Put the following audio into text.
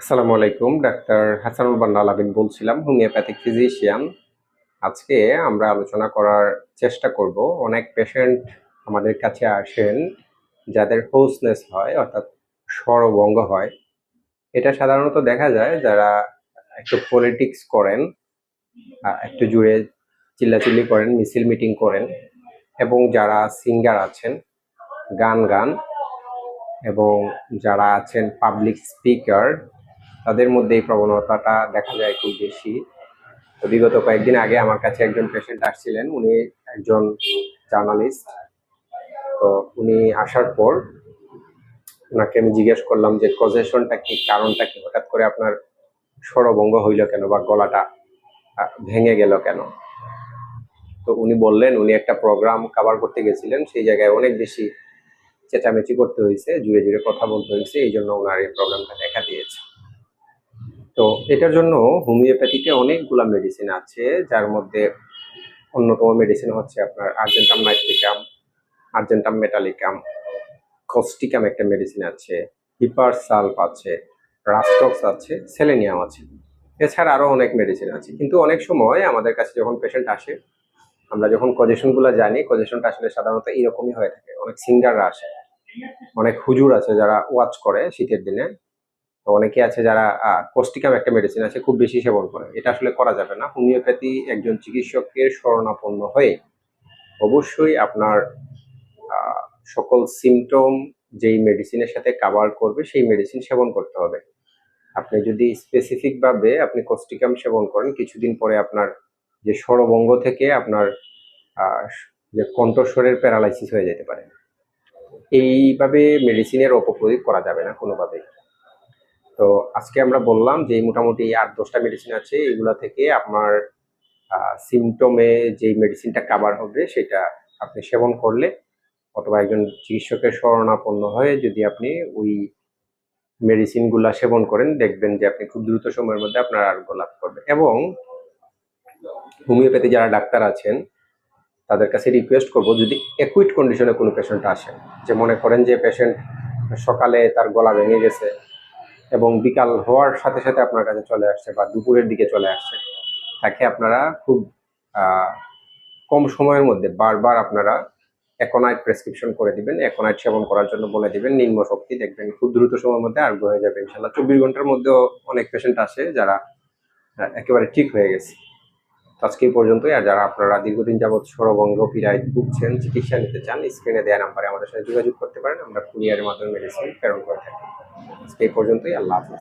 আসসালামু আলাইকুম, ডাক্তার হাসানুল বান্না আলামিন বলছিলাম, হোমিওপ্যাথিক ফিজিশিয়ান। আজকে আমরা আলোচনা করার চেষ্টা করব। অনেক পেশেন্ট আমাদের কাছে আসেন যাদের হোর্সনেস হয়, অর্থাৎ স্বরভঙ্গ হয়। এটা সাধারণত দেখা যায় যারা একটু পলিটিক্স করেন, একটু জুড়ে চিল্লাচিল্লি করেন, মিছিল মিটিং করেন, এবং যারা সিঙ্গার আছেন, গান গান, এবং যারা আছেন পাবলিক স্পিকার, তাদের মধ্যে এই প্রবণতাটা দেখা যায় খুব বেশি। তো বিগত কয়েকদিন আগে আমার কাছে একজন পেশেন্ট আসছিলেন, উনি একজন জার্নালিস্ট। তো উনি আসার পর ওনাকে আমি জিজ্ঞেস করলাম যে কজেশনটা কি, কারণটা কি, হঠাৎ করে আপনার স্বরভঙ্গ হইল কেন বা গলাটা ভেঙে গেল কেন। তো উনি বললেন উনি একটা প্রোগ্রাম কভার করতে গেছিলেন, সেই জায়গায় অনেক বেশি চেঁচামেচি করতে হয়েছে, জুড়ে জুড়ে কথা বলতে হয়েছে, এই জন্য ওনার এই প্রবলেমটা দেখা দিয়েছে। তো এটার জন্য হোমিওপ্যাথিতে অনেকগুলা মেডিসিন আছে, যার মধ্যে অন্যতম মেডিসিন হচ্ছে আপনার Argentum nitricum, Argentum metallicum, Causticum একটা মেডিসিন আছে, হিপার সালফ আছে, রাস্টক্স আছে, সেলেনিয়াম আছে। এছাড়া আরো অনেক মেডিসিন আছে। কিন্তু অনেক সময় আমাদের কাছে যখন পেশেন্ট আসে, আমরা যখন কজেশনগুলো জানি, কজেশনটা আসলে সাধারণত এরকমই হয়ে থাকে। অনেক সিঙ্গাররা আসে, অনেক হুজুর আছে যারা ওয়াচ করে শীতের দিনে। তো অনেকে আছে যারা কস্টিকাম একটা মেডিসিন আছে খুব বেশি সেবন করে। এটা আসলে করা যাবে না। হোমিওপ্যাথি একজন চিকিৎসকের শরণাপন্ন হয়ে অবশ্যই আপনার সকল সিমটম যেই মেডিসিনের সাথে কাভার করবে সেই মেডিসিন সেবন করতে হবে। আপনি যদি স্পেসিফিক ভাবে আপনি কস্টিকাম সেবন করেন, কিছুদিন পরে আপনার যে স্বরভঙ্গ থেকে আপনার যে কণ্ঠস্বরের প্যারালাইসিস হয়ে যেতে পারে। এইভাবে মেডিসিনের অপপ্রয়োগ করা যাবে না কোনোভাবেই। তো আজকে আমরা বললাম যে মোটামুটি 8-10টা মেডিসিন আছে, এগুলা থেকে আপনার সিমটমে যে মেডিসিনটা কাভার হবে সেটা আপনি সেবন করলে, অথবা একজন চিকিৎসকের শরণাপন্ন হয়ে যদি আপনি ওই মেডিসিনগুলা সেবন করেন, দেখবেন যে আপনি খুব দ্রুত সময়ের মধ্যে আপনার আরোগ্য লাভ করবেন। এবং হোমিওপ্যাথি যারা ডাক্তার আছেন তাদের কাছে রিকোয়েস্ট করব, যদি অ্যাকুইট কন্ডিশনে কোনো পেশেন্ট আসে, যে মনে করেন যে পেশেন্ট সকালে তার গলা ভেঙে গেছে এবং বিকাল হওয়ার সাথে সাথে আপনার কাছে চলে আসছে বা দুপুরের দিকে চলে আসছে, তাকে আপনারা খুব কম সময়ের মধ্যে বারবার আপনারা অ্যাকোনাইট প্রেসক্রিপশন করে দিবেন, অ্যাকোনাইট সেবন করার জন্য বলে দিবেন, নিম্ন শক্তি, দেখবেন খুব দ্রুত সময়ের মধ্যে আরোগ্য হয়ে যাবে ইনশাল্লাহ। 24 ঘন্টার মধ্যেও অনেক পেশেন্ট আসে যারা একেবারে ঠিক হয়ে গেছে। আজকে এই পর্যন্তই। আর যারা আপনারা দীর্ঘদিন যাবৎ স্বরভঙ্গ পীড়ায় ভুগছেন, চিকিৎসা নিতে চান, স্ক্রিনে দেওয়া নাম্বারে আমাদের সাথে যোগাযোগ করতে পারেন। আমরা কুরিয়ারের মাধ্যমে মেডিসিন প্রেরণ করে থাকি। আজকে এই পর্যন্তই। আল্লাহ হাফেজ।